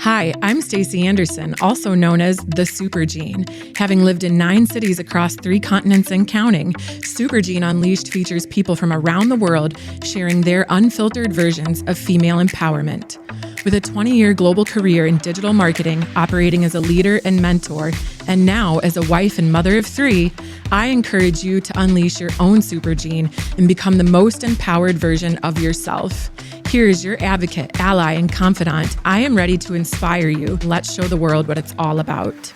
Hi, I'm Stacy Andersen, also known as the Supergene. Having lived in 9 cities across 3 continents and counting, Supergene Unleashed features people from around the world sharing their unfiltered versions of female empowerment. With a 20-year global career in digital marketing, operating as a leader and mentor, and now as a wife and mother of 3, I encourage you to unleash your own Supergene and become the most empowered version of yourself. Here's your advocate, ally, and confidant. I am ready to inspire you. Let's show the world what it's all about.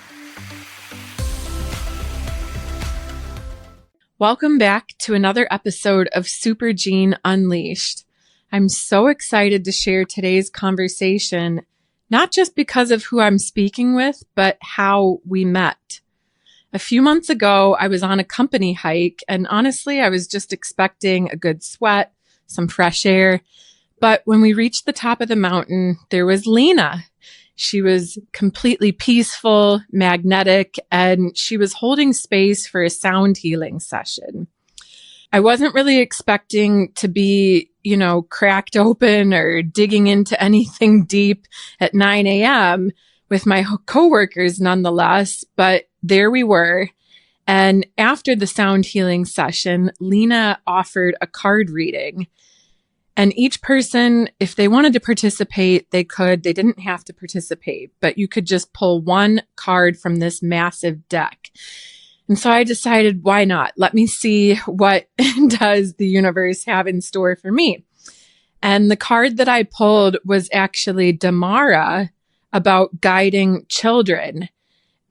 Welcome back to another episode of Supergene Unleashed. I'm so excited to share today's conversation, not just because of who I'm speaking with, but how we met. A few months ago, I was on a company hike, and honestly, I was just expecting a good sweat, some fresh air. But when we reached the top of the mountain, there was Lina. She was completely peaceful, magnetic, and she was holding space for a sound healing session. I wasn't really expecting to be, cracked open or digging into anything deep at 9 a.m. with my coworkers nonetheless, but there we were. And after the sound healing session, Lina offered a card reading. And each person, if they wanted to participate, they could. They didn't have to participate, but you could just pull one card from this massive deck. And so I decided, why not? Let me see what does the universe have in store for me. And the card that I pulled was actually Damara, about guiding children.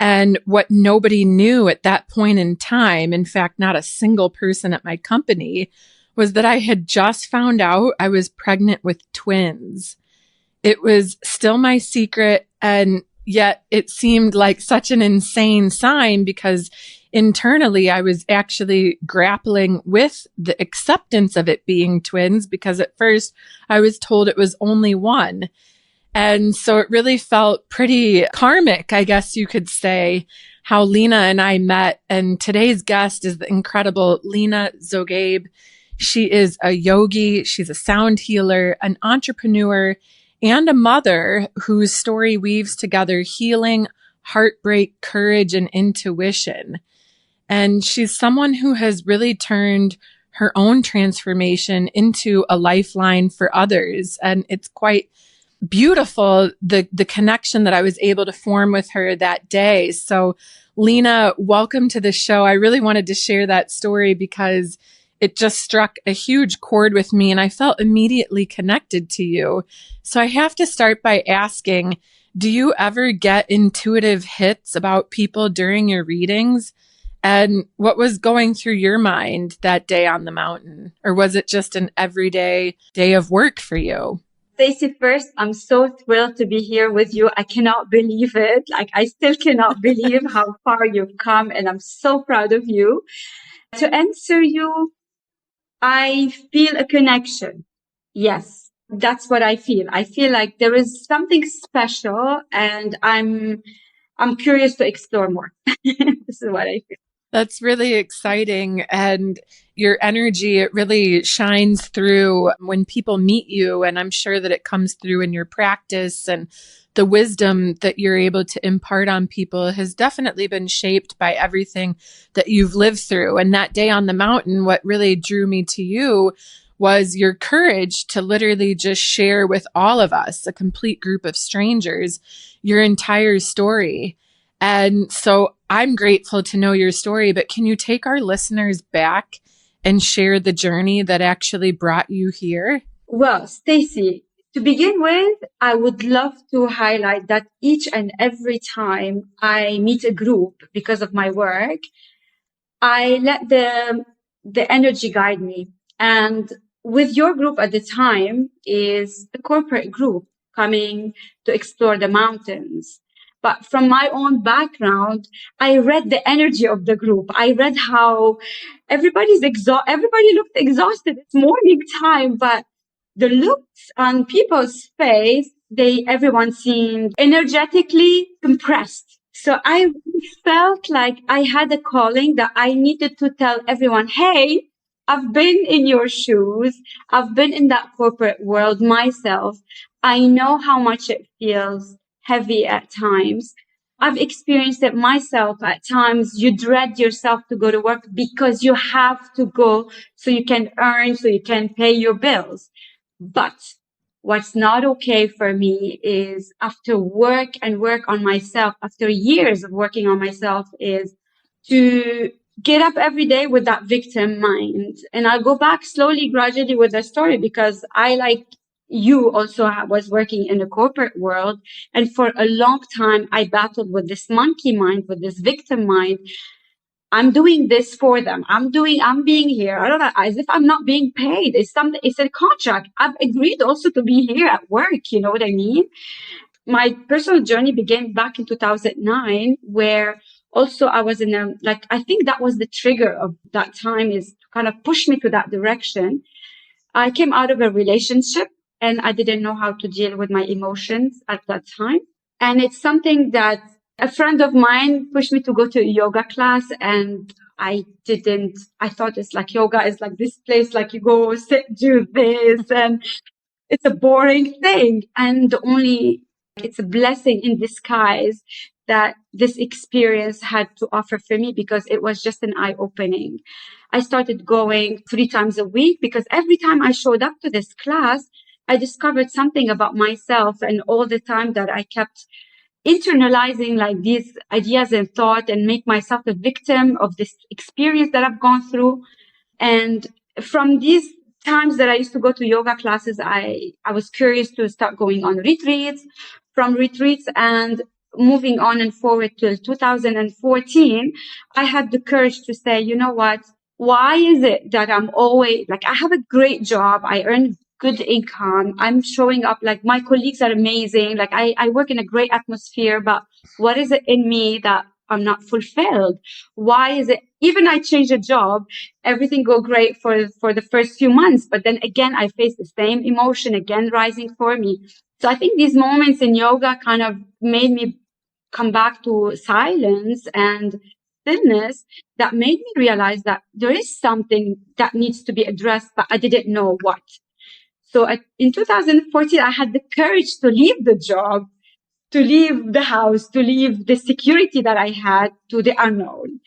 And what nobody knew at that point in time, in fact, not a single person at my company, was that I had just found out I was pregnant with twins. It was still my secret, and yet it seemed like such an insane sign because internally I was actually grappling with the acceptance of it being twins, because at first I was told it was only one. And so it really felt pretty karmic, I guess you could say, how Lina and I met. And today's guest is the incredible Lina Zoghaib. She is a yogi, she's a sound healer, an entrepreneur, and a mother whose story weaves together healing, heartbreak, courage, and intuition. And she's someone who has really turned her own transformation into a lifeline for others. And it's quite beautiful, the connection that I was able to form with her that day. So Lina, welcome to the show. I really wanted to share that story because it just struck a huge chord with me and I felt immediately connected to you. So I have to start by asking, do you ever get intuitive hits about people during your readings? And what was going through your mind that day on the mountain? Or was it just an everyday day of work for you? Stacy, first, I'm so thrilled to be here with you. I cannot believe it. I still cannot believe how far you've come, and I'm so proud of you. To answer you, I feel a connection. Yes, that's what I feel. I feel like there is something special, and I'm curious to explore more. This is what I feel. That's really exciting. And your energy, it really shines through when people meet you. And I'm sure that it comes through in your practice, and the wisdom that you're able to impart on people has definitely been shaped by everything that you've lived through. And that day on the mountain, what really drew me to you was your courage to literally just share with all of us, a complete group of strangers, your entire story. And so I'm grateful to know your story, but can you take our listeners back and share the journey that actually brought you here? Well, Stacy, to begin with, I would love to highlight that each and every time I meet a group because of my work, I let the energy guide me. And with your group at the time is a corporate group coming to explore the mountains. But from my own background, I read the energy of the group. I read how everybody looked exhausted. It's morning time, but the looks on people's face, everyone seemed energetically compressed. So I felt like I had a calling that I needed to tell everyone, hey, I've been in your shoes. I've been in that corporate world myself. I know how much it feels heavy at times. I've experienced it myself at times. You dread yourself to go to work because you have to go so you can earn, so you can pay your bills. But what's not okay for me is after work and work on myself, after years of working on myself, is to get up every day with that victim mind. And I'll go back slowly, gradually with the story, because I, like you, also was working in the corporate world. And for a long time, I battled with this monkey mind, with this victim mind. I'm doing this for them. I'm being here. I don't know, as if I'm not being paid. It's a contract. I've agreed also to be here at work. You know what I mean? My personal journey began back in 2009, where also I was in I think that was the trigger of that time, is to kind of push me to that direction. I came out of a relationship and I didn't know how to deal with my emotions at that time. And it's something that a friend of mine pushed me to go to a yoga class, and I thought it's like yoga is like this place, like you go sit, do this, and it's a boring thing. And it's a blessing in disguise that this experience had to offer for me, because it was just an eye-opening. I started going 3 times a week, because every time I showed up to this class, I discovered something about myself, and all the time that I kept internalizing like these ideas and thought and make myself a victim of this experience that I've gone through. And from these times that I used to go to yoga classes, I was curious to start going on retreats. From retreats and moving on and forward till 2014, I had the courage to say, you know what? Why is it that I'm always like, I have a great job. I earn good income. I'm showing up, like my colleagues are amazing. Like I work in a great atmosphere, but what is it in me that I'm not fulfilled? Why is it, even I change a job, everything go great for the first few months, but then again, I face the same emotion again rising for me. So I think these moments in yoga kind of made me come back to silence and stillness, that made me realize that there is something that needs to be addressed, but I didn't know what. So in 2014, I had the courage to leave the job, to leave the house, to leave the security that I had to the unknown.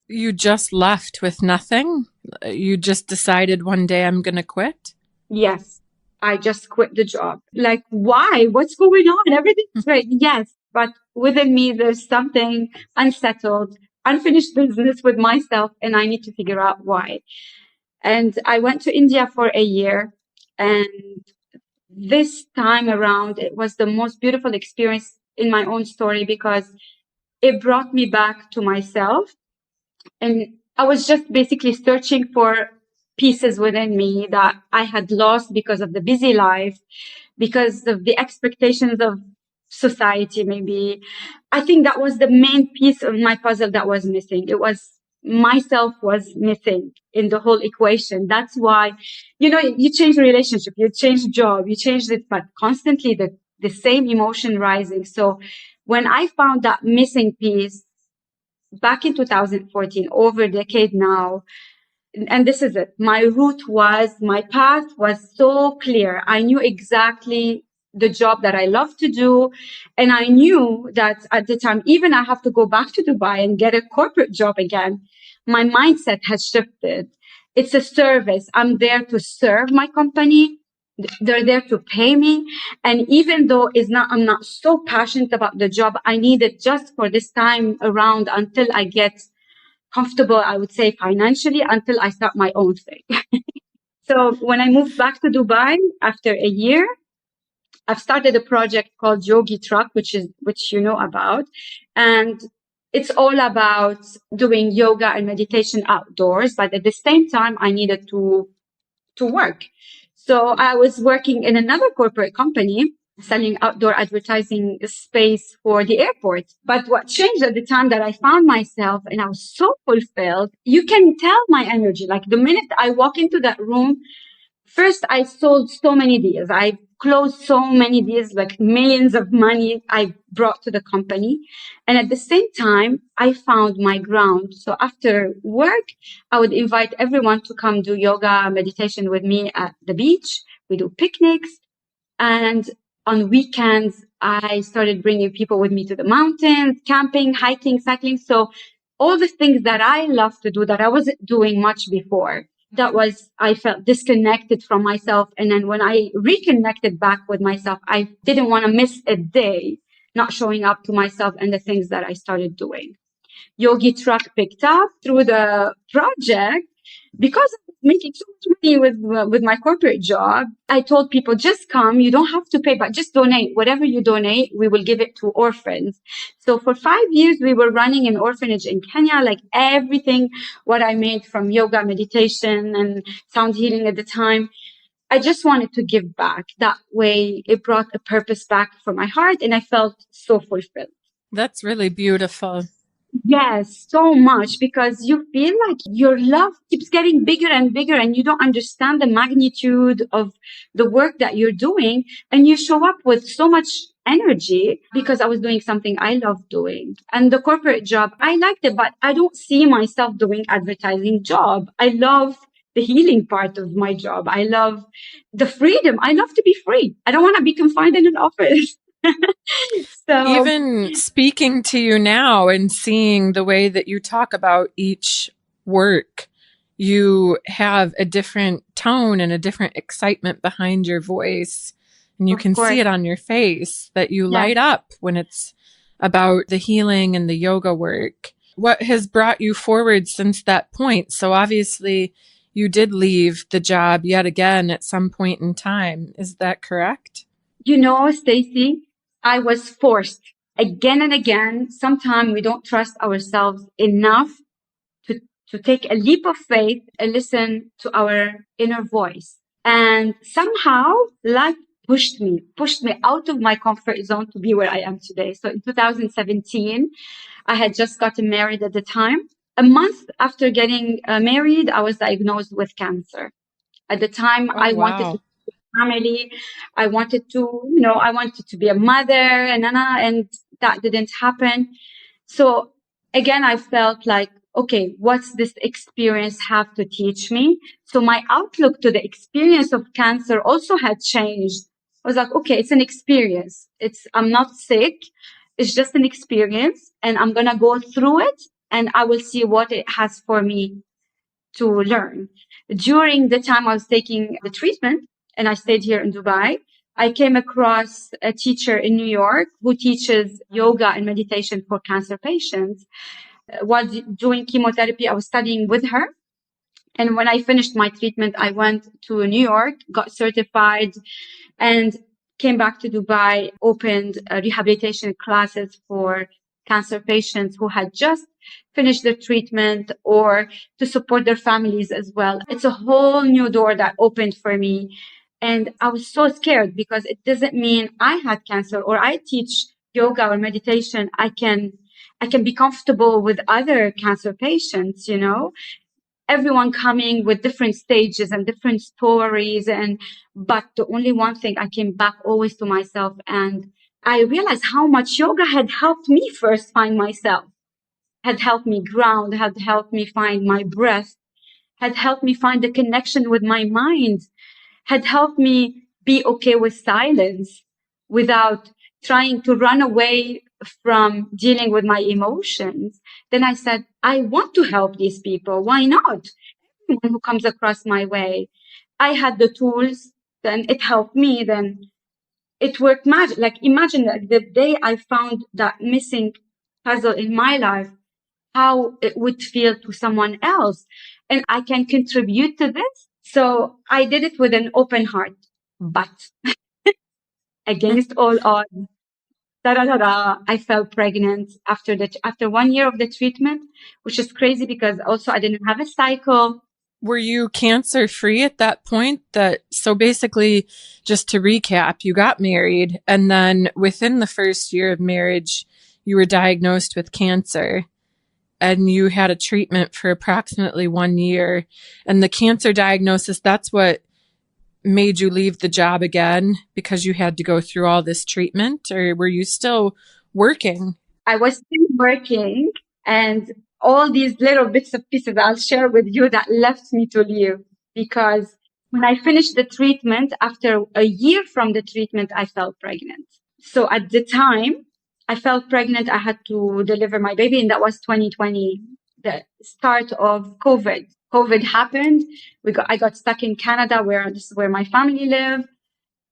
You just left with nothing? You just decided one day, I'm going to quit? Yes, I just quit the job. Like, why? What's going on? Everything's great. Yes, but within me, there's something unsettled, unfinished business with myself, and I need to figure out why. And I went to India for a year, and this time around, it was the most beautiful experience in my own story, because it brought me back to myself. And I was just basically searching for pieces within me that I had lost because of the busy life, because of the expectations of society, maybe. I think that was the main piece of my puzzle that was missing. It was myself was missing in the whole equation. That's why, you change relationship, you change job, you change it, but constantly the same emotion rising. So when I found that missing piece back in 2014, over a decade now, and this is it, my path was so clear. I knew exactly the job that I love to do. And I knew that at the time, even I have to go back to Dubai and get a corporate job again, my mindset has shifted. It's a service. I'm there to serve my company. They're there to pay me. And even though I'm not so passionate about the job, I need it just for this time around until I get comfortable, I would say, financially, until I start my own thing. So when I moved back to Dubai after a year, I've started a project called Yogi Truck, which you know about. And it's all about doing yoga and meditation outdoors. But at the same time, I needed to work. So I was working in another corporate company selling outdoor advertising space for the airport. But what changed at the time that I found myself and I was so fulfilled, you can tell my energy. Like the minute I walk into that room, first I sold so many deals. I closed so many deals, like millions of money I brought to the company. And at the same time, I found my ground. So after work, I would invite everyone to come do yoga, meditation with me at the beach. We do picnics. And on weekends, I started bringing people with me to the mountains, camping, hiking, cycling. So all the things that I love to do that I wasn't doing much before, I felt disconnected from myself. And then when I reconnected back with myself, I didn't want to miss a day not showing up to myself and the things that I started doing. Yogi truck picked up through the project because I was making so much money with my corporate job. I told people, just come. You don't have to pay, but just donate. Whatever you donate, we will give it to orphans. So for 5 years, we were running an orphanage in Kenya, like everything, what I made from yoga, meditation, and sound healing at the time. I just wanted to give back. That way it brought a purpose back for my heart, and I felt so fulfilled. That's really beautiful. Yes, so much, because you feel like your love keeps getting bigger and bigger, and you don't understand the magnitude of the work that you're doing. And you show up with so much energy because I was doing something I love doing. And the corporate job, I liked it, but I don't see myself doing advertising job. I love the healing part of my job. I love the freedom. I love to be free. I don't want to be confined in an office. So even speaking to you now and seeing the way that you talk about each work, you have a different tone and a different excitement behind your voice. And you of can course, see it on your face that you yes. light up when it's about the healing and the yoga work. What has brought you forward since that point? So obviously you did leave the job yet again at some point in time. Is that correct? You know, Stacy, I was forced again and again. Sometimes we don't trust ourselves enough to take a leap of faith and listen to our inner voice. And somehow life pushed me out of my comfort zone to be where I am today. So in 2017, I had just gotten married at the time. A month after getting married, I was diagnosed with cancer. At the time, Oh, I wanted to wow. family. I wanted to be a mother, and that didn't happen. So again, I felt like, okay, what's this experience have to teach me? So my outlook to the experience of cancer also had changed. I was like, okay, it's an experience. I'm not sick. It's just an experience, and I'm going to go through it, and I will see what it has for me to learn. During the time I was taking the treatment, and I stayed here in Dubai, I came across a teacher in New York who teaches yoga and meditation for cancer patients. While doing chemotherapy, I was studying with her. And when I finished my treatment, I went to New York, got certified, and came back to Dubai, opened rehabilitation classes for cancer patients who had just finished their treatment, or to support their families as well. It's a whole new door that opened for me. And I was so scared, because it doesn't mean I had cancer or I teach yoga or meditation. I can be comfortable with other cancer patients, everyone coming with different stages and different stories. But the only one thing, I came back always to myself, and I realized how much yoga had helped me first find myself, had helped me ground, had helped me find my breath, had helped me find the connection with my mind, had helped me be okay with silence without trying to run away from dealing with my emotions. Then I said, I want to help these people. Why not? Everyone who comes across my way. I had the tools, then it helped me, then it worked magic. Like, imagine that the day I found that missing puzzle in my life, how it would feel to someone else. And I can contribute to this. So I did it with an open heart, but against all odds, I fell pregnant after 1 year of the treatment, which is crazy, because also I didn't have a cycle. Were you cancer free at that point? So basically, just to recap, you got married, and then within the first year of marriage, you were diagnosed with cancer, and you had a treatment for approximately 1 year. And the cancer diagnosis, that's what made you leave the job again, because you had to go through all this treatment, or were you still working? I was still working, and all these little bits of pieces I'll share with you that left me to leave, because When I finished the treatment, after a year from the treatment, I fell pregnant. So at the time I felt pregnant, I had to deliver my baby, and that was 2020, the start of COVID. COVID happened. I got stuck in Canada, this is where my family live.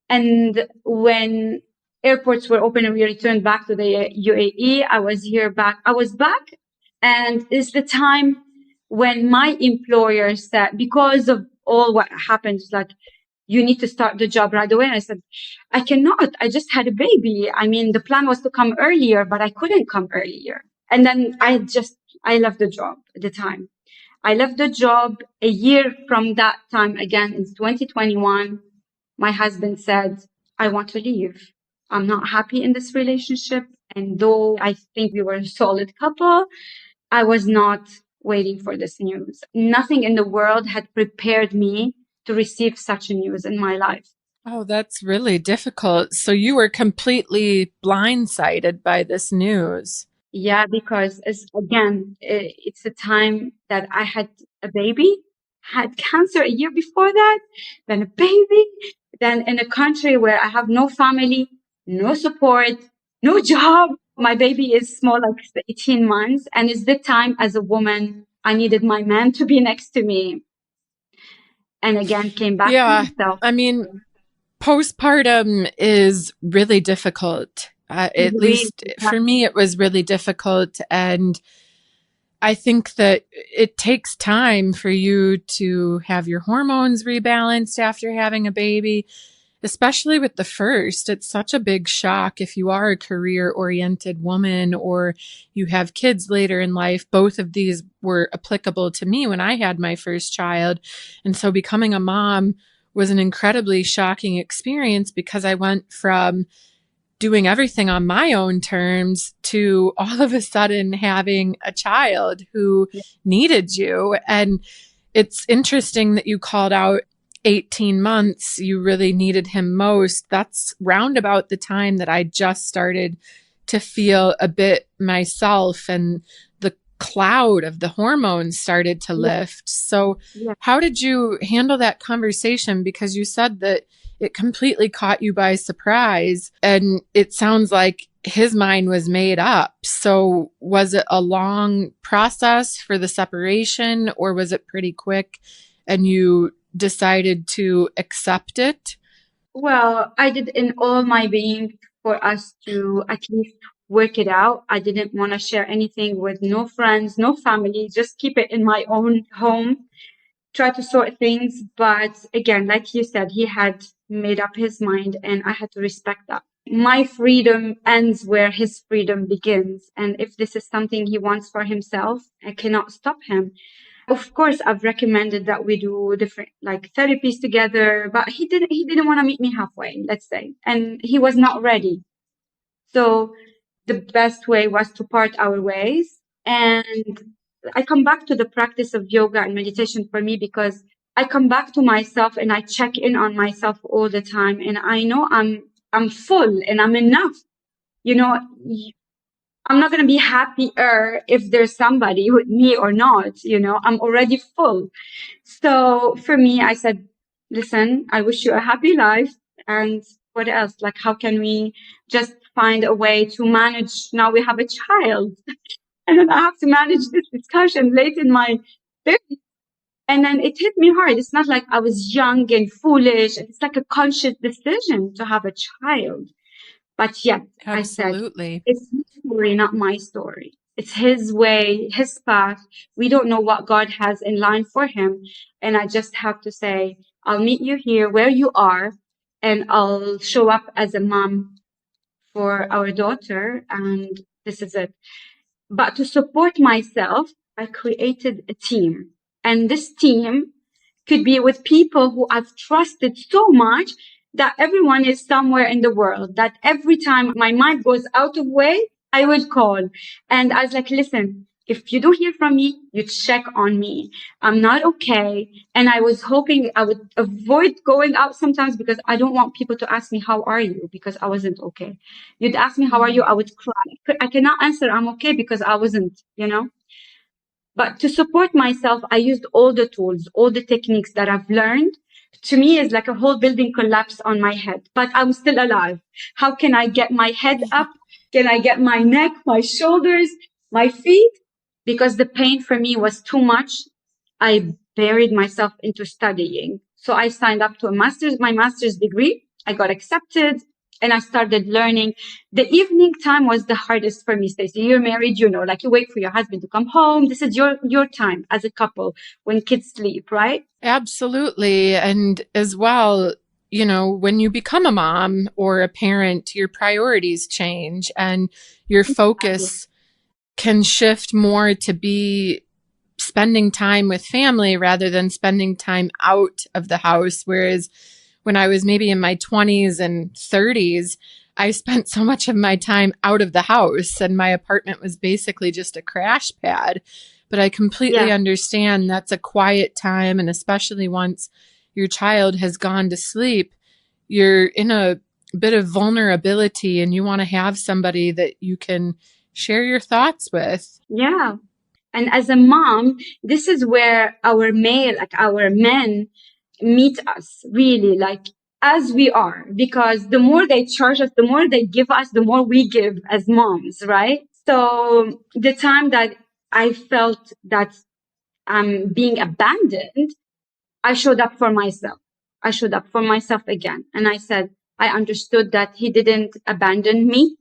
And when airports were open and we returned back to the UAE, I was back. And it's the time when my employer said, because of all what happened, like, you need to start the job right away. And I said, I cannot. I just had a baby. I mean, the plan was to come earlier, but I couldn't come earlier. And then I left the job at the time. I left the job a year from that time. Again, in 2021, my husband said, I want to leave. I'm not happy in this relationship. And though I think we were a solid couple, I was not waiting for this news. Nothing in the world had prepared me to receive such a news in my life. Oh, that's really difficult. So you were completely blindsided by this news. Yeah, because it's a time that I had a baby, had cancer a year before that, then a baby, then in a country where I have no family, no support, no job. My baby is small, like 18 months. And it's the time as a woman, I needed my man to be next to me. And again, came back to myself. I mean, postpartum is really difficult. At least for me, it was really difficult. And I think that it takes time for you to have your hormones rebalanced after having a baby, especially with the first. It's such a big shock if you are a career-oriented woman or you have kids later in life. Both of these were applicable to me when I had my first child. And so becoming a mom was an incredibly shocking experience because I went from doing everything on my own terms to all of a sudden having a child who needed you. And it's interesting that you called out 18 months. You really needed him most. That's round about the time that I just started to feel a bit myself, and the cloud of the hormones started to lift. So how did you handle that conversation? Because you said that it completely caught you by surprise, and it sounds like his mind was made up. So was it a long process for the separation, or was it pretty quick and you decided to accept it? Well, I did in all my being for us to at least work it out. I didn't want to share anything with no friends, no family, just keep it in my own home, try to sort things. But again, like you said, he had made up his mind and I had to respect that. My freedom ends where his freedom begins. And if this is something he wants for himself, I cannot stop him. Of course, I've recommended that we do different like therapies together, but he didn't want to meet me halfway, let's say. And he was not ready. So the best way was to part our ways. And I come back to the practice of yoga and meditation for me because I come back to myself and I check in on myself all the time. And I know I'm full and I'm enough. You know, I'm not going to be happier if there's somebody with me or not. You know, I'm already full. So for me, I said, listen, I wish you a happy life. And what else? Like, how can we just find a way to manage? Now we have a child. And then I have to manage this discussion late in my 30s. And then it hit me hard. It's not like I was young and foolish. It's like a conscious decision to have a child. But yet, Absolutely. I said, it's his story, not my story. It's his way, his path. We don't know what God has in line for him. And I just have to say, I'll meet you here where you are, and I'll show up as a mom for our daughter. And this is it. But to support myself, I created a team. And this team could be with people who I've trusted so much that everyone is somewhere in the world, that every time my mind goes out of way, I will call. And I was like, listen, if you don't hear from me, you check on me. I'm not okay. And I was hoping I would avoid going out sometimes because I don't want people to ask me, how are you? Because I wasn't okay. You'd ask me, how are you? I would cry. I cannot answer, I'm okay, because I wasn't, you know. But to support myself, I used all the tools, all the techniques that I've learned to me is like a whole building collapsed on my head, but I'm still alive. How can I get my head up? Can I get my neck, my shoulders, my feet? Because the pain for me was too much. I buried myself into studying. So I signed up to my master's degree. I got accepted and I started learning. The evening time was the hardest for me, Stacey. You're married, you know, like you wait for your husband to come home. This is your time as a couple when kids sleep, right? Absolutely. And as well, you know, when you become a mom or a parent, your priorities change and your focus can shift more to be spending time with family rather than spending time out of the house. Whereas when I was maybe in my 20s and 30s, I spent so much of my time out of the house and my apartment was basically just a crash pad. But I completely understand that's a quiet time. And especially once your child has gone to sleep, you're in a bit of vulnerability and you want to have somebody that you can share your thoughts with. Yeah. And as a mom, this is where our men meet us really, like as we are, because the more they charge us, the more they give us, the more we give as moms, right? So the time that I felt that I'm being abandoned, I showed up for myself. I showed up for myself again. And I said, I understood that he didn't abandon me.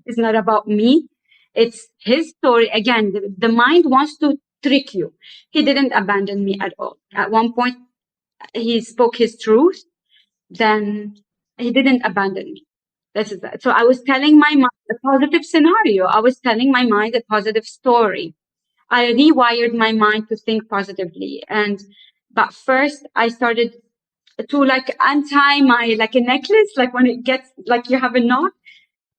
It's not about me. It's his story. Again, the mind wants to trick you. He didn't abandon me at all. At one point, he spoke his truth. Then he didn't abandon me. This is that. So I was telling my mind a positive scenario. I was telling my mind a positive story. I rewired my mind to think positively. But first I started to like untie like a necklace, like when it gets, like you have a knot,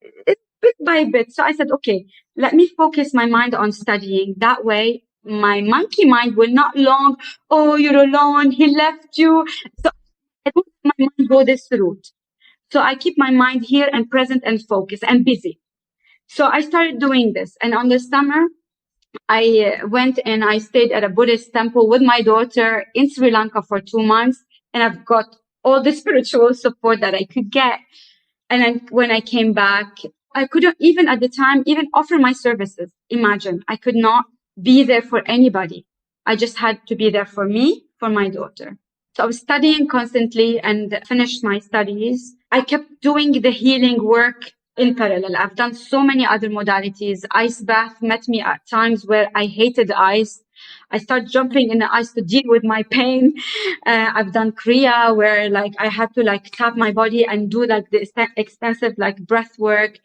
it's bit by bit. So I said, okay, let me focus my mind on studying. That way my monkey mind will not long, oh, you're alone, he left you. So I don't let my mind go this route. So I keep my mind here and present and focused and busy. So I started doing this. And on the summer, I went and I stayed at a Buddhist temple with my daughter in Sri Lanka for 2 months. And I've got all the spiritual support that I could get. And then when I came back, I couldn't even at the time even offer my services. Imagine, I could not be there for anybody. I just had to be there for me, for my daughter. So I was studying constantly and finished my studies. I kept doing the healing work in parallel. I've done so many other modalities. Ice bath met me at times where I hated ice. I started jumping in the ice to deal with my pain. I've done Kriya where like I had to like tap my body and do like the expensive like breath work,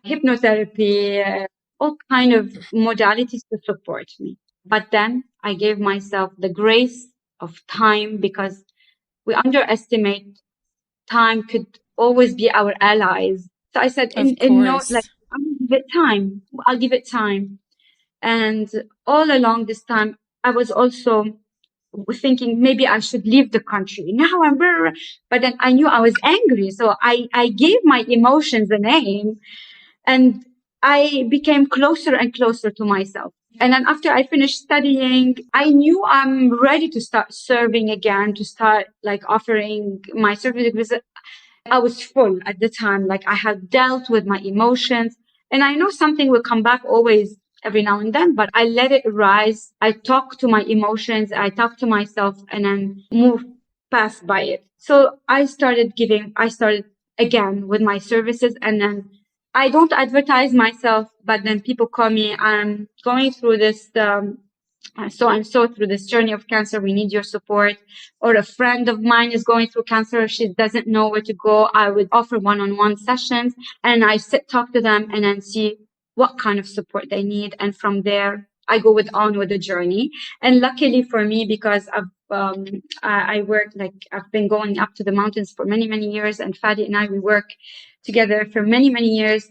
hypnotherapy, all kind of modalities to support me. But then I gave myself the grace of time because we underestimate time could always be our allies. So I said, in no, like, I'll give it time. I'll give it time. And all along this time, I was also thinking maybe I should leave the country. Now but then I knew I was angry. So I gave my emotions a name and I became closer and closer to myself. And then after I finished studying, I knew I'm ready to start serving again, to start like offering my service because I was full at the time. Like I had dealt with my emotions and I know something will come back always every now and then, but I let it rise. I talk to my emotions. I talk to myself and then move past by it. So I started again with my services and then I don't advertise myself, but then people call me, I'm going through this, so and so through this journey of cancer. We need your support. Or a friend of mine is going through cancer. She doesn't know where to go. I would offer one-on-one sessions and I talk to them and then see what kind of support they need. And from there, I go on with the journey. And luckily for me, because I work, like I've been going up to the mountains for many, many years. And Fadi and I, we work together for many, many years.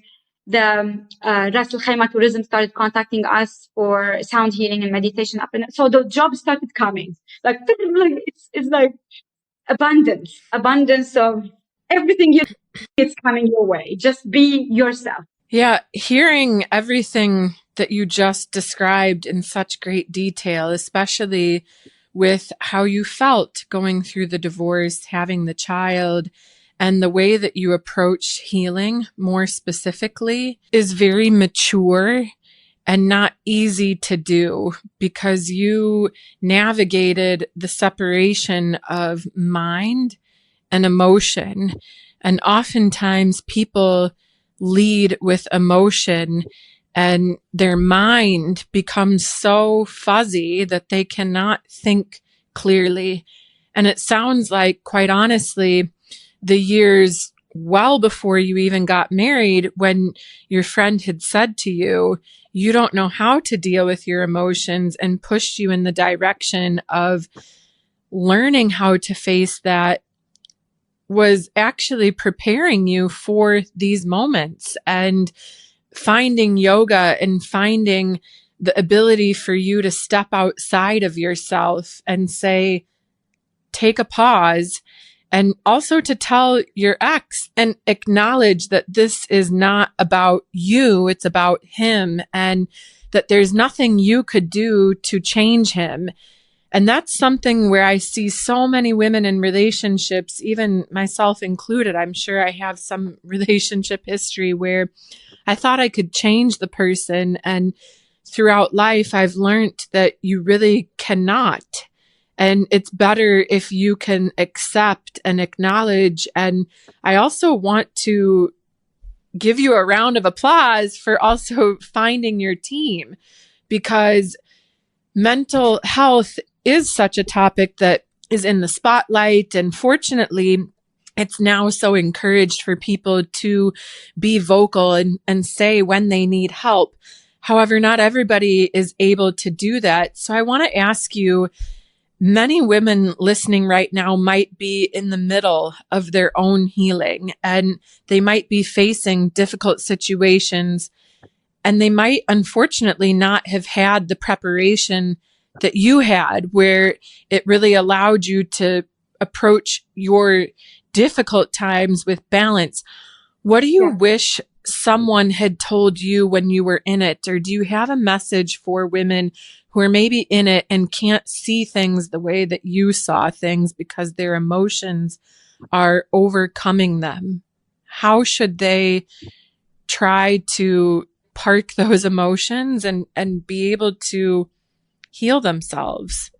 The Ras Al Khaimah tourism started contacting us for sound healing and meditation up, and so the jobs started coming. Like it's like abundance of everything it's coming your way. Just be yourself. Yeah, hearing everything that you just described in such great detail, especially with how you felt going through the divorce, having the child, and the way that you approach healing more specifically is very mature and not easy to do because you navigated the separation of mind and emotion. And oftentimes people lead with emotion and their mind becomes so fuzzy that they cannot think clearly. And it sounds like, quite honestly, the years well before you even got married, when your friend had said to you, you don't know how to deal with your emotions, and pushed you in the direction of learning how to face that, was actually preparing you for these moments and finding yoga and finding the ability for you to step outside of yourself and say, take a pause, and also to tell your ex and acknowledge that this is not about you, it's about him, and that there's nothing you could do to change him. And that's something where I see so many women in relationships, even myself included. I'm sure I have some relationship history where I thought I could change the person. And throughout life, I've learned that you really cannot. And it's better if you can accept and acknowledge. And I also want to give you a round of applause for also finding your team, because mental health is such a topic that is in the spotlight. And fortunately, it's now so encouraged for people to be vocal and say when they need help. However, not everybody is able to do that. So I want to ask you, many women listening right now might be in the middle of their own healing, and they might be facing difficult situations, and they might unfortunately not have had the preparation that you had, where it really allowed you to approach your difficult times with balance. What do you wish someone had told you when you were in it? Or do you have a message for women who are maybe in it and can't see things the way that you saw things because their emotions are overcoming them? How should they try to park those emotions and be able to heal themselves?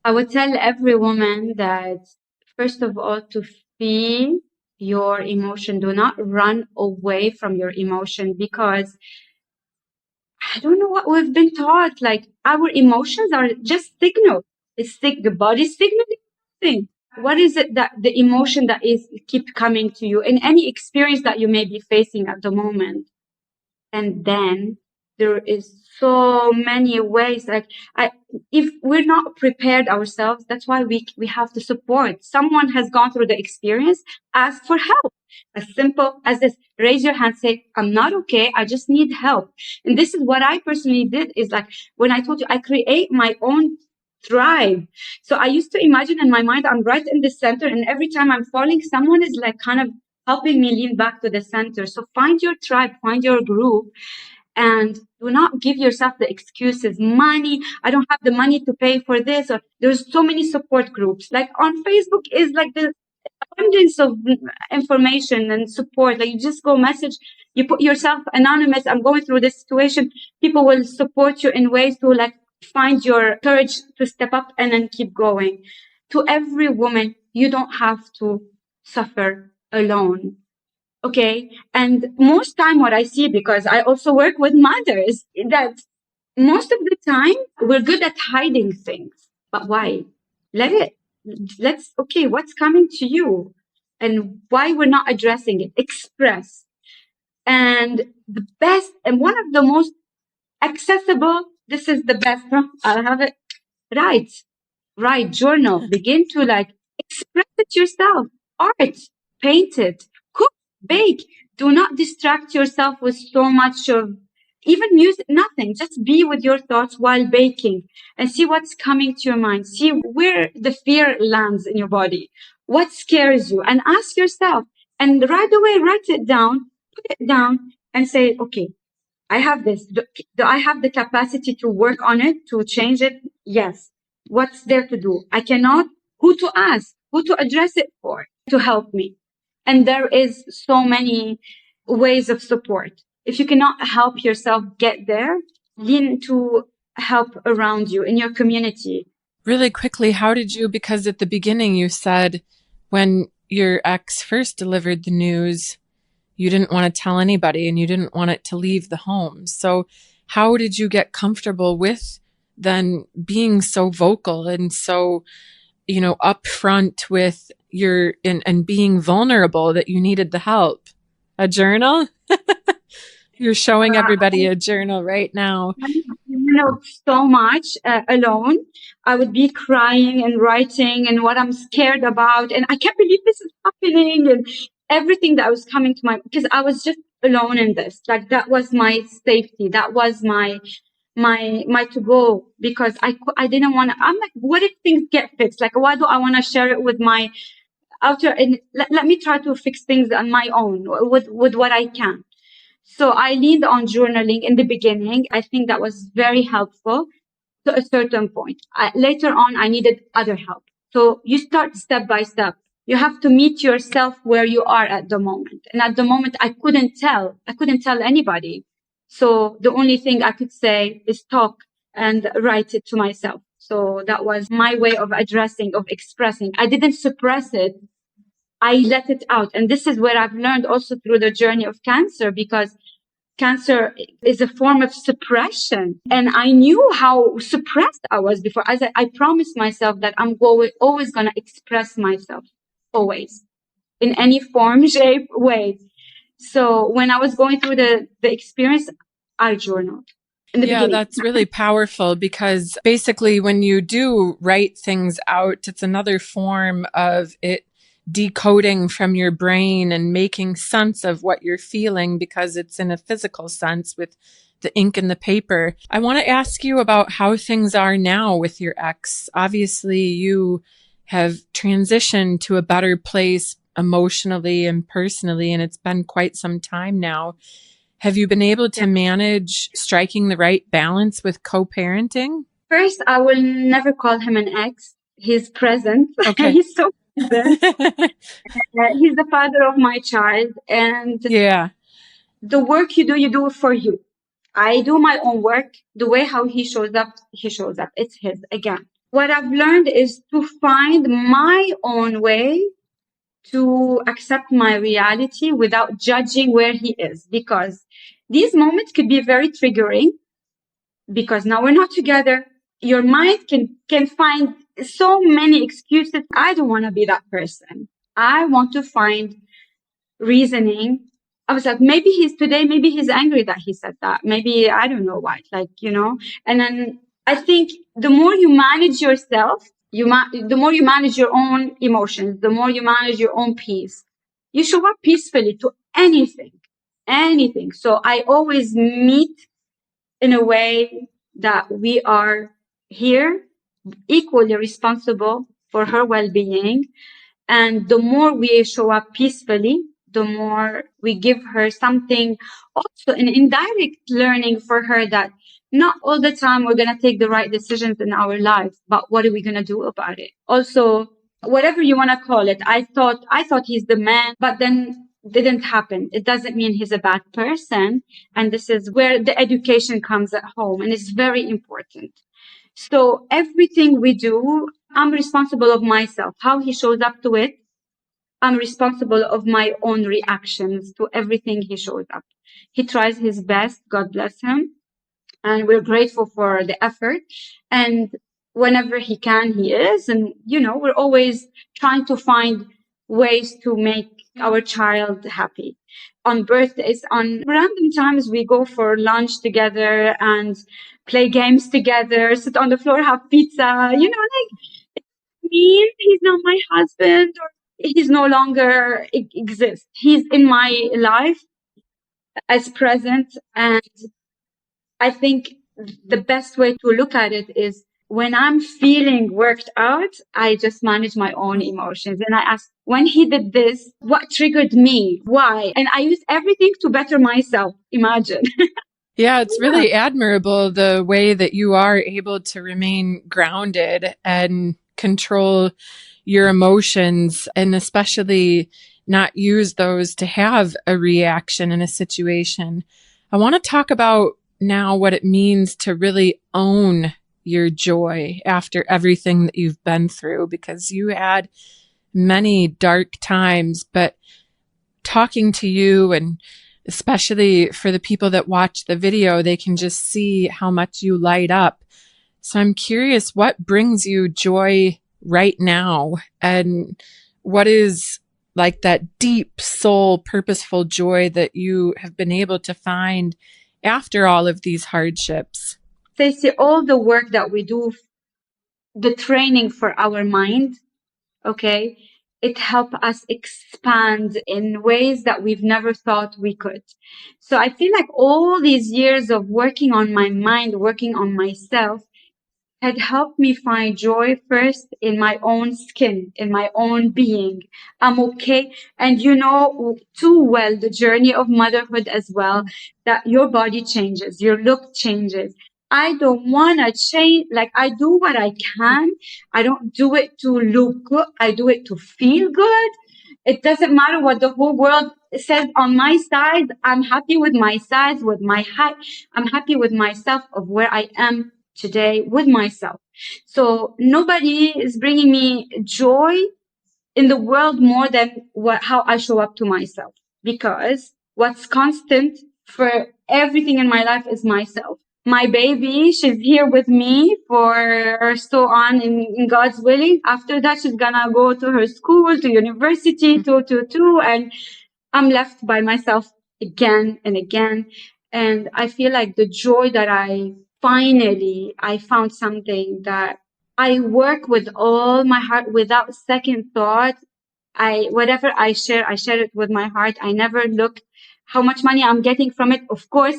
I would tell every woman that, first of all, to feel your emotion. Do not run away from your emotion, because I don't know what we've been taught. Like, our emotions are just signals. It's the body signaling. What is it that the emotion that is keep coming to you in any experience that you may be facing at the moment? And then there is so many ways. Like, if we're not prepared ourselves, that's why we have to support. Someone has gone through the experience, ask for help. As simple as this: raise your hand, say, I'm not okay, I just need help. And this is what I personally did, is like, when I told you, I create my own tribe. So I used to imagine in my mind, I'm right in the center, and every time I'm falling, someone is like kind of helping me lean back to the center. So find your tribe, find your group, and do not give yourself the excuses. Money, I don't have the money to pay for this. Or there's so many support groups. Like on Facebook is like the abundance of information and support. Like, you just go message, you put yourself anonymous, I'm going through this situation. People will support you in ways to like find your courage to step up and then keep going. To every woman, you don't have to suffer alone. Okay. And most time what I see, because I also work with mothers, that most of the time we're good at hiding things. But why? Okay, what's coming to you and why we're not addressing it? Express. And the best and one of the most accessible, this is the best, huh? I'll have it. Write, journal, begin to like express it yourself. Art, paint it, cook, bake. Do not distract yourself with so much of even music, nothing. Just be with your thoughts while baking and see what's coming to your mind. See where the fear lands in your body. What scares you? And ask yourself, and right away, write it down, put it down and say, okay, I have this. Do I have the capacity to work on it, to change it? Yes. What's there to do? I cannot. Who to ask? Who to address it for to help me? And there is so many ways of support. If you cannot help yourself get there, lean to help around you in your community. Really quickly, how did you, because at the beginning you said when your ex first delivered the news, you didn't want to tell anybody and you didn't want it to leave the home. So how did you get comfortable with then being so vocal and so, upfront with and being vulnerable that you needed the help? A journal? You're showing everybody a journal right now. So much alone. I would be crying and writing and what I'm scared about. And I can't believe this is happening and everything that was coming to because I was just alone in this. Like that was my safety. That was my to go, because I didn't want to, I'm like, what if things get fixed? Like, why do I want to share it with my outer, and let me try to fix things on my own with what I can. So I leaned on journaling in the beginning. I think that was very helpful to a certain point. Later on, I needed other help. So you start step by step. You have to meet yourself where you are at the moment. And at the moment, I couldn't tell anybody. So the only thing I could say is talk and write it to myself. So that was my way of addressing, of expressing. I didn't suppress it. I let it out. And this is where I've learned also through the journey of cancer, because cancer is a form of suppression. And I knew how suppressed I was before. As I promised myself that I'm always going to express myself, always, in any form, shape, way. So when I was going through the experience, I journaled. Yeah, that's really powerful, because basically when you do write things out, it's another form of it decoding from your brain and making sense of what you're feeling, because it's in a physical sense with the ink and the paper. I want to ask you about how things are now with your ex. Obviously, you have transitioned to a better place emotionally and personally, and it's been quite some time now. Have you been able to manage striking the right balance with co-parenting? First, I will never call him an ex. He's present. Okay. He's so present. He's the father of my child. And the work you do it for you. I do my own work. The way how he shows up. It's his again. What I've learned is to find my own way to accept my reality without judging where he is, because these moments could be very triggering, because now we're not together. Your mind can find so many excuses. I don't want to be that person. I want to find reasoning. I was like, maybe he's angry that he said that. Maybe I don't know why, and then I think the more you manage yourself, the more you manage your own emotions, the more you manage your own peace, you show up peacefully to anything. So I always meet in a way that we are here equally responsible for her well-being. And the more we show up peacefully, the more we give her something, also an indirect learning for her, that not all the time we're going to take the right decisions in our life, but what are we going to do about it? Also, whatever you want to call it, I thought he's the man, but then didn't happen. It doesn't mean he's a bad person. And this is where the education comes at home, and it's very important. So everything we do, I'm responsible of myself, how he shows up to it. I'm responsible of my own reactions to everything he shows up. He tries his best. God bless him. And we're grateful for the effort. And whenever he can, he is. And, we're always trying to find ways to make our child happy. On birthdays, on random times, we go for lunch together and play games together, sit on the floor, have pizza, it means he's not my husband, or he's no longer exists. He's in my life as present. And I think the best way to look at it is, when I'm feeling worked out, I just manage my own emotions. And I ask, when he did this, what triggered me? Why? And I use everything to better myself. Imagine. Yeah, it's Yeah. really admirable the way that you are able to remain grounded and control your emotions, and especially not use those to have a reaction in a situation. I want to talk about now what it means to really own your joy after everything that you've been through, because you had many dark times, but talking to you, and especially for the people that watch the video, they can just see how much you light up. So I'm curious, what brings you joy right now? And what is like that deep soul, purposeful joy that you have been able to find after all of these hardships? Stacey, all the work that we do, the training for our mind, okay, it helped us expand in ways that we've never thought we could. So I feel like all these years of working on my mind, working on myself, had helped me find joy first in my own skin, in my own being. I'm okay. And you know too well the journey of motherhood as well, that your body changes, your look changes. I don't want to change. Like, I do what I can. I don't do it to look good. I do it to feel good. It doesn't matter what the whole world says on my size. I'm happy with my size, with my height. I'm happy with myself of where I am today with myself. So nobody is bringing me joy in the world more than how I show up to myself, because what's constant for everything in my life is myself. My baby, she's here with me for so on in God's willing. After that, she's gonna go to her school, to university, and I'm left by myself again and again. And I feel like the joy that I found something that I work with all my heart without second thought. Whatever I share it with my heart. I never look how much money I'm getting from it. Of course,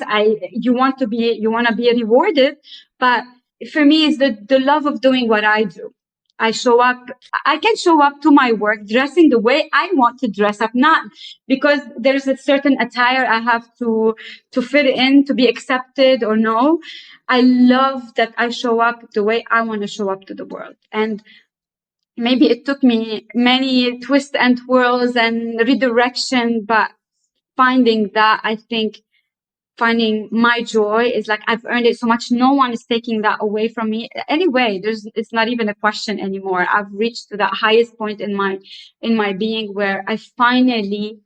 you want to be rewarded, but for me, it's the love of doing what I do. I can show up to my work dressing the way I want to dress up, not because there's a certain attire I have to fit in to be accepted or no. I love that I show up the way I want to show up to the world. And maybe it took me many twists and twirls and redirection, but I think finding my joy is like, I've earned it so much. No one is taking that away from me. Anyway, it's not even a question anymore. I've reached to that highest point in my being where I finally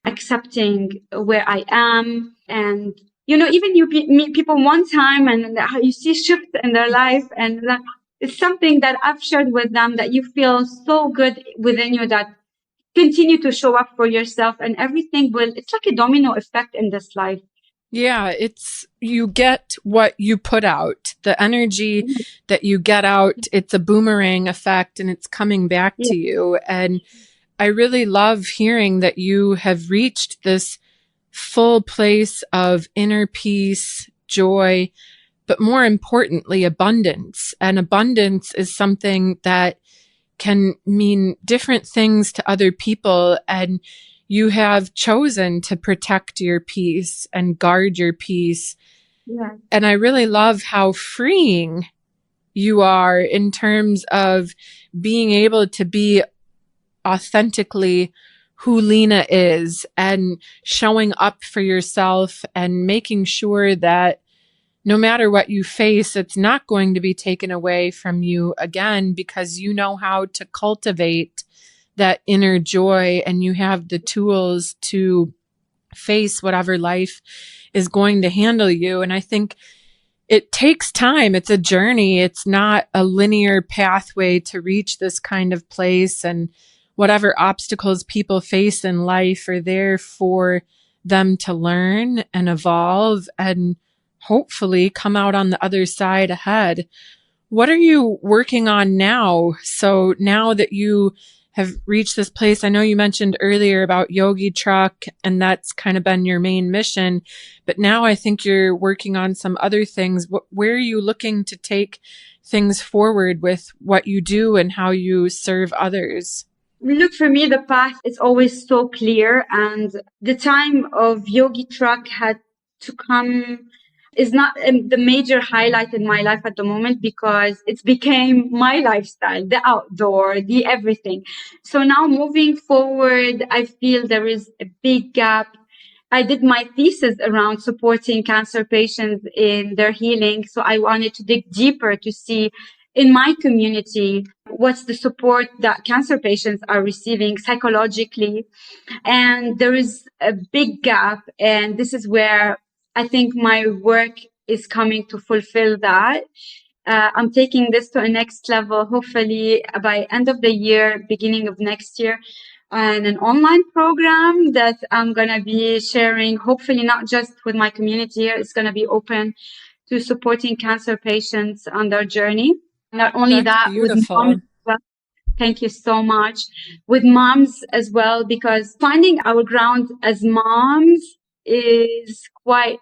accepting where I am. And, you know, even you meet people one time and you see shifts in their life, and it's something that I've shared with them, that you feel so good within you that continue to show up for yourself, and it's like a domino effect in this life. Yeah, you get what you put out. The energy that you get out, it's a boomerang effect, and it's coming back to you. And I really love hearing that you have reached this full place of inner peace, joy, but more importantly, abundance. And abundance is something that can mean different things to other people. And you have chosen to protect your peace and guard your peace. Yeah. And I really love how freeing you are in terms of being able to be authentically who Lina is, and showing up for yourself and making sure that no matter what you face, it's not going to be taken away from you again, because you know how to cultivate that inner joy, and you have the tools to face whatever life is going to handle you. And I think it takes time. It's a journey. It's not a linear pathway to reach this kind of place. And whatever obstacles people face in life are there for them to learn and evolve and hopefully come out on the other side ahead. What are you working on now? So now that you have reached this place, I know you mentioned earlier about Yogi Truck, and that's kind of been your main mission, but now I think you're working on some other things. Where are you looking to take things forward with what you do and how you serve others? Look, for me, the path is always so clear, and the time of Yogi Truck had to come is not the major highlight in my life at the moment, because it's became my lifestyle, the outdoor, the everything. So now moving forward, I feel there is a big gap. I did my thesis around supporting cancer patients in their healing. So I wanted to dig deeper to see in my community what's the support that cancer patients are receiving psychologically. And there is a big gap. And this is where I think my work is coming to fulfill that. I'm taking this to a next level, hopefully by end of the year, beginning of next year, and an online program that I'm going to be sharing, hopefully not just with my community. It's going to be open to supporting cancer patients on their journey. Not only That's that, with moms. beautiful. Well, thank you so much. With moms as well, because finding our ground as moms is quite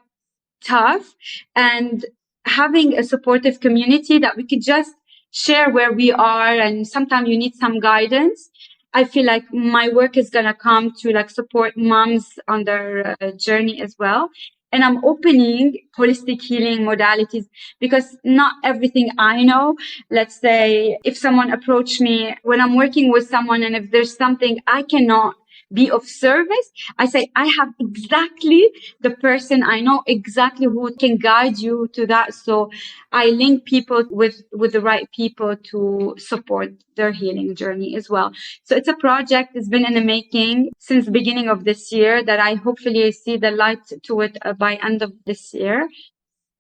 tough, and having a supportive community that we could just share where we are, and sometimes you need some guidance. I feel like my work is going to come to like support moms on their journey as well. And I'm opening holistic healing modalities, because not everything I know. Let's say if someone approached me when I'm working with someone, and if there's something I cannot be of service, I say, I have exactly the person, I know exactly who can guide you to that. So I link people with the right people to support their healing journey as well. So it's a project that's been in the making since the beginning of this year, that I hopefully see the light to it by end of this year.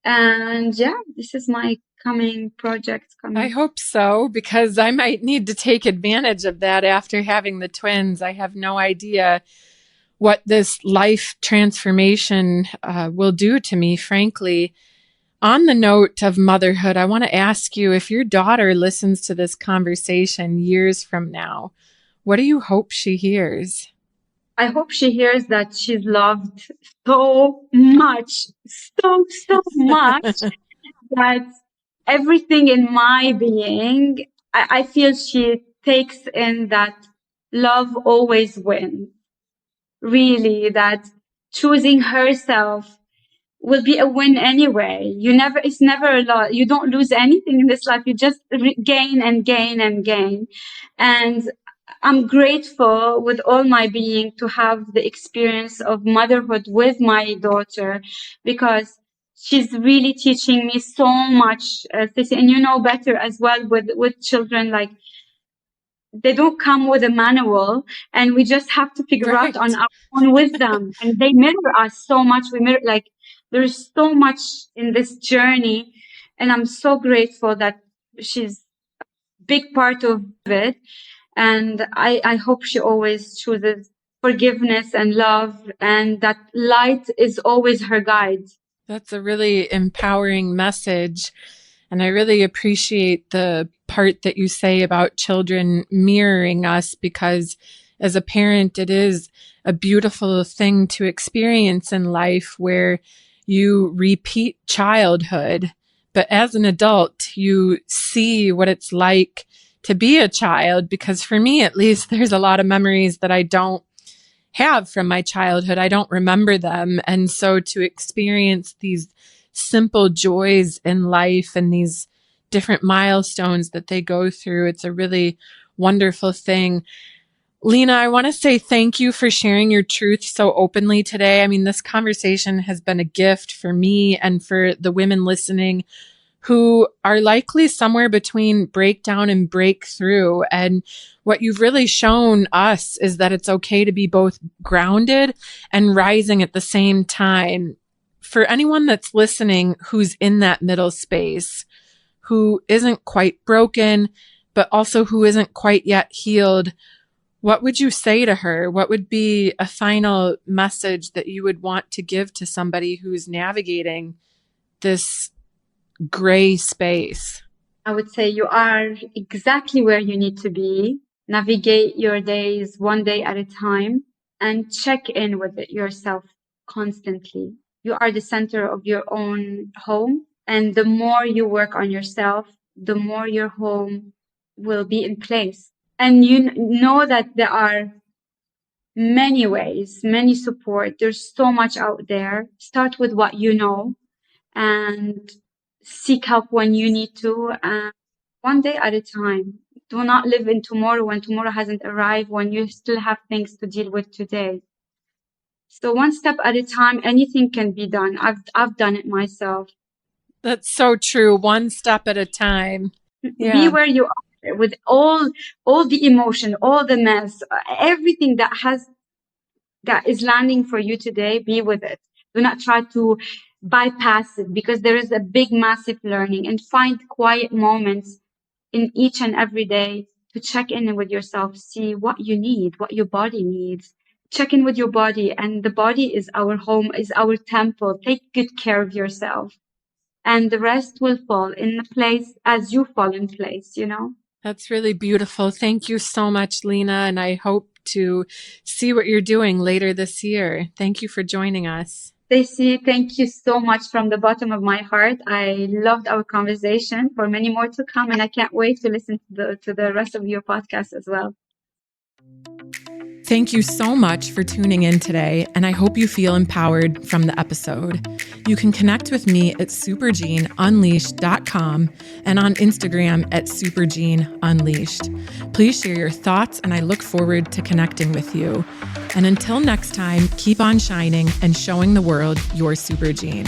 And yeah, this is my coming project I coming. hope so, because I might need to take advantage of that after having the twins. I have no idea what this life transformation will do to me, frankly. On the note of motherhood, I want to ask you, if your daughter listens to this conversation years from now, what do you hope she hears? I hope she hears that she's loved so much, so much, that everything in my being, I feel she takes in that love always wins. Really, that choosing herself will be a win anyway. It's never a lot. You don't lose anything in this life. You just gain and gain and gain. And I'm grateful with all my being to have the experience of motherhood with my daughter, because she's really teaching me so much, Stacey, and you know better as well with children, like they don't come with a manual, and we just have to figure out on Right. our own with them. And they mirror us so much. We mirror, like, there's so much in this journey, and I'm so grateful that she's big part of it. And I hope she always chooses forgiveness and love, and that light is always her guide. That's a really empowering message. And I really appreciate the part that you say about children mirroring us, because as a parent, it is a beautiful thing to experience in life where you repeat childhood, but as an adult, you see what it's like to be a child. Because for me, at least, there's a lot of memories that I don't have from my childhood. I don't remember them. And so to experience these simple joys in life and these different milestones that they go through, it's a really wonderful thing. Lina, I want to say thank you for sharing your truth so openly today. I mean, this conversation has been a gift for me and for the women listening who are likely somewhere between breakdown and breakthrough. And what you've really shown us is that it's okay to be both grounded and rising at the same time. For anyone that's listening who's in that middle space, who isn't quite broken, but also who isn't quite yet healed, what would you say to her? What would be a final message that you would want to give to somebody who's navigating this gray space? I would say you are exactly where you need to be. Navigate your days one day at a time, and check in with yourself constantly. You are the center of your own home. And the more you work on yourself, the more your home will be in place. And you know that there are many ways, many support. There's so much out there. Start with what you know and seek help when you need to, and one day at a time. Do not live in tomorrow when tomorrow hasn't arrived, when you still have things to deal with today. So one step at a time, anything can be done. I've done it myself. That's so true. One step at a time. Be Yeah. where you are with all the emotion, all the mess, everything that is landing for you today. Be with it. Do not try to bypass it, because there is a big, massive learning, and find quiet moments in each and every day to check in with yourself, see what you need, what your body needs. Check in with your body, and the body is our home, is our temple. Take good care of yourself, and the rest will fall in place as you fall in place, you know? That's really beautiful. Thank you so much, Lina. And I hope to see what you're doing later this year. Thank you for joining us. Stacy, thank you so much from the bottom of my heart. I loved our conversation. For many more to come, and I can't wait to listen to the rest of your podcast as well. Thank you so much for tuning in today, and I hope you feel empowered from the episode. You can connect with me at supergeneunleashed.com and on Instagram at supergeneunleashed. Please share your thoughts, and I look forward to connecting with you. And until next time, keep on shining and showing the world your super gene.